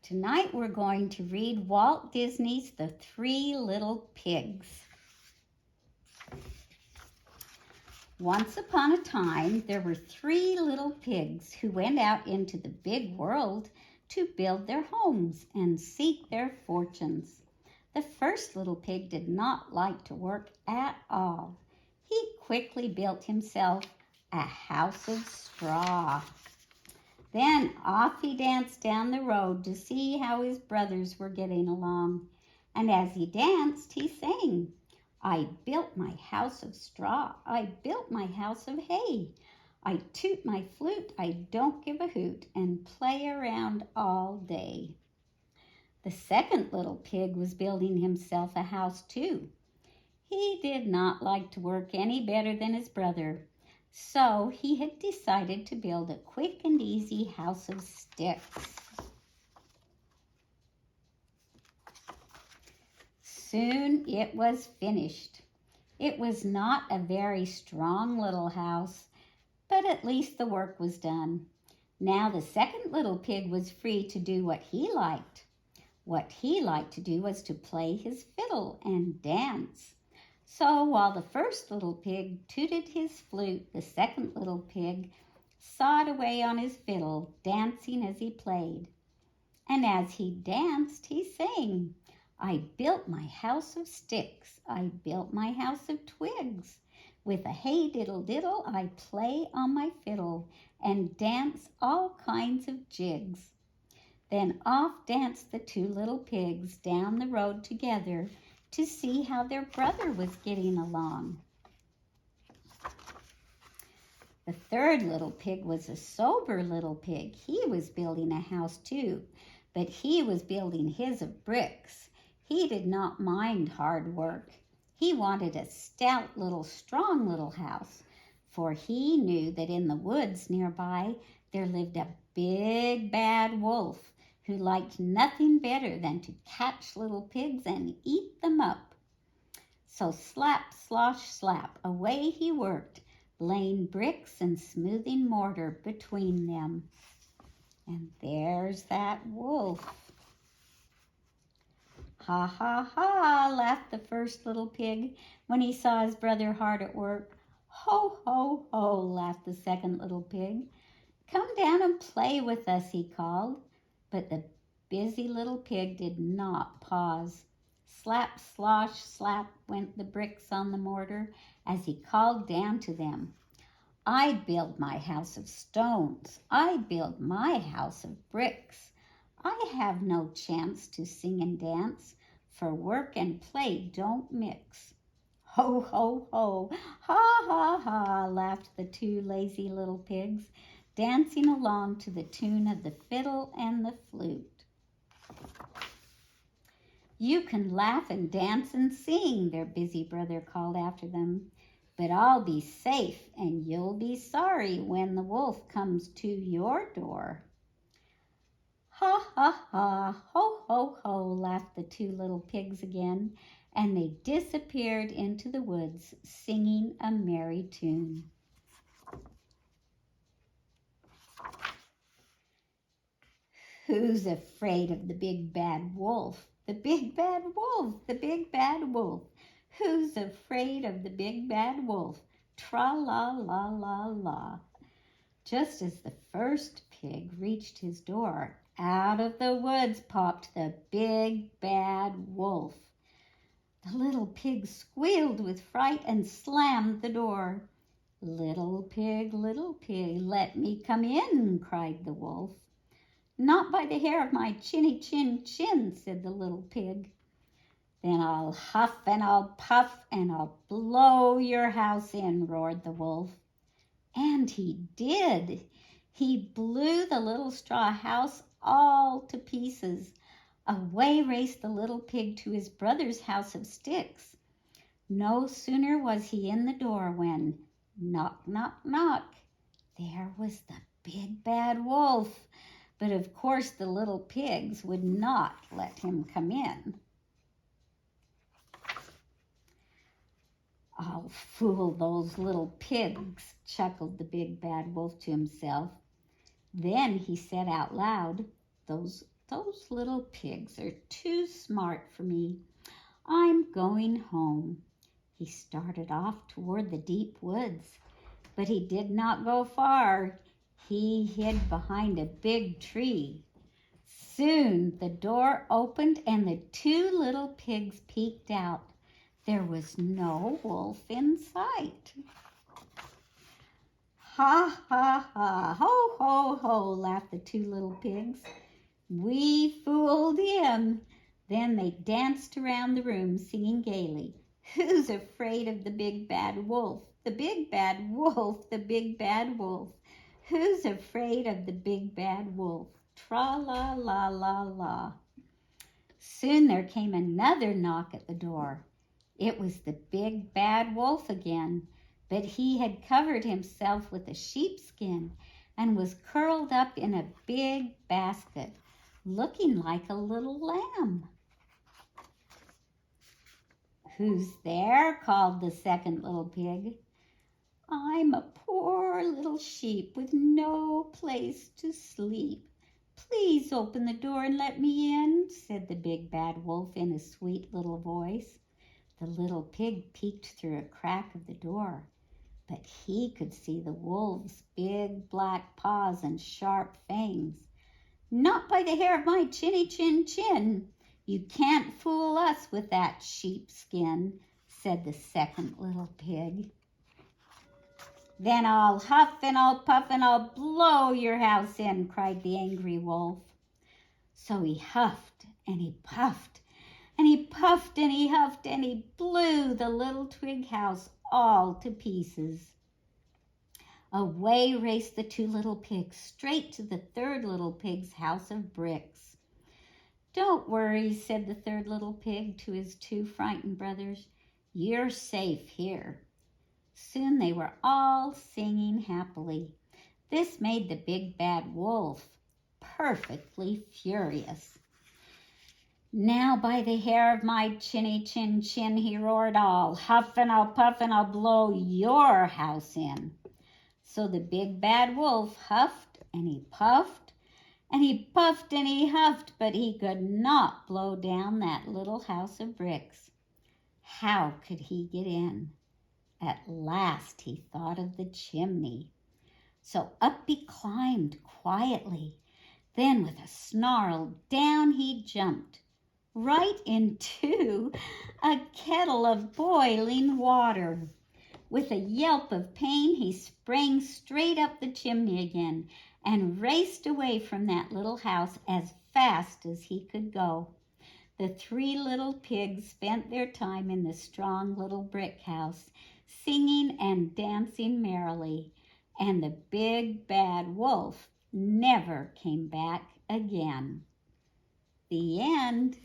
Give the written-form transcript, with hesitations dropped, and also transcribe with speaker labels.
Speaker 1: Tonight we're going to read Walt Disney's The Three Little Pigs. Once upon a time, there were three little pigs who went out into the big world to build their homes and seek their fortunes. The first little pig did not like to work at all. He quickly built himself a house of straw. Then off he danced down the road to see how his brothers were getting along. And as he danced, he sang, "I built my house of straw, I built my house of hay. I toot my flute, I don't give a hoot, and play around all day." The second little pig was building himself a house too. He did not like to work any better than his brother, so he had decided to build a quick and easy house of sticks. Soon it was finished. It was not a very strong little house, but at least the work was done. Now the second little pig was free to do what he liked. What he liked to do was to play his fiddle and dance. So while the first little pig tooted his flute, the second little pig sawed away on his fiddle, dancing as he played. And as he danced, he sang, "I built my house of sticks, I built my house of twigs. With a hey diddle diddle, I play on my fiddle and dance all kinds of jigs." Then off danced the two little pigs down the road together to see how their brother was getting along. The third little pig was a sober little pig. He was building a house too, but he was building his of bricks. He did not mind hard work. He wanted a stout little, strong little house, for he knew that in the woods nearby there lived a big bad wolf who liked nothing better than to catch little pigs and eat them up. So slap, slosh, slap, away he worked, laying bricks and smoothing mortar between them. And there's that wolf. "Ha, ha, ha," laughed the first little pig when he saw his brother hard at work. "Ho, ho, ho," laughed the second little pig. "Come down and play with us," he called. But the busy little pig did not pause. Slap, slosh, slap went the bricks on the mortar as he called down to them, "I build my house of stones. I build my house of bricks. I have no chance to sing and dance, for work and play don't mix." "Ho, ho, ho, ha, ha, ha," laughed the two lazy little pigs, dancing along to the tune of the fiddle and the flute. "You can laugh and dance and sing," their busy brother called after them, "but I'll be safe and you'll be sorry when the wolf comes to your door." "Ha, ha, ha, ho, ho, ho," laughed the two little pigs again, and they disappeared into the woods singing a merry tune. Who's afraid of the big bad wolf? The big bad wolf, the big bad wolf. Who's afraid of the big bad wolf? Tra-la-la-la-la. Just as the first pig reached his door, out of the woods popped the big bad wolf. The little pig squealed with fright and slammed the door. Little pig, let me come in," cried the wolf. "Not by the hair of my chinny chin chin," said the little pig. "Then I'll huff and I'll puff and I'll blow your house in," roared the wolf. And he did. He blew the little straw house all to pieces. Away raced the little pig to his brother's house of sticks. No sooner was he in the door when, knock, knock, knock, there was the big bad wolf. But of course the little pigs would not let him come in. "I'll fool those little pigs," chuckled the big bad wolf to himself. Then he said out loud, "Those Those little pigs are too smart for me. I'm going home." He started off toward the deep woods, but he did not go far. He hid behind a big tree. Soon the door opened and the two little pigs peeked out. There was no wolf in sight. "Ha, ha, ha, ho, ho, ho," laughed the two little pigs. "We fooled him." Then they danced around the room singing gaily, "Who's afraid of the big bad wolf? The big bad wolf, the big bad wolf. Who's afraid of the big bad wolf? Tra la la la la." Soon there came another knock at the door. It was the big bad wolf again, but he had covered himself with a sheepskin and was curled up in a big basket, looking like a little lamb. "Who's there?" called the second little pig. "I'm a poor little sheep with no place to sleep. Please open the door and let me in," said the big bad wolf in a sweet little voice. The little pig peeked through a crack of the door, but he could see the wolf's big black paws and sharp fangs. "Not by the hair of my chinny chin chin. You can't fool us with that sheepskin," said the second little pig. "Then I'll huff and I'll puff and I'll blow your house in," cried the angry wolf. So he huffed and he puffed and he puffed and he huffed and he blew the little twig house all to pieces. Away raced the two little pigs straight to the third little pig's house of bricks. "Don't worry," said the third little pig to his two frightened brothers. "You're safe here." Soon they were all singing happily. This made the big bad wolf perfectly furious. "Now by the hair of my chinny chin chin," he roared, "I'll huff and I'll puff and I'll blow your house in." So the big bad wolf huffed and he puffed and he puffed and he huffed, but he could not blow down that little house of bricks. How could he get in? At last he thought of the chimney. So up he climbed quietly. Then with a snarl, down he jumped, right into a kettle of boiling water. With a yelp of pain, he sprang straight up the chimney again and raced away from that little house as fast as he could go. The three little pigs spent their time in the strong little brick house, singing and dancing merrily, and the big bad wolf never came back again. The end.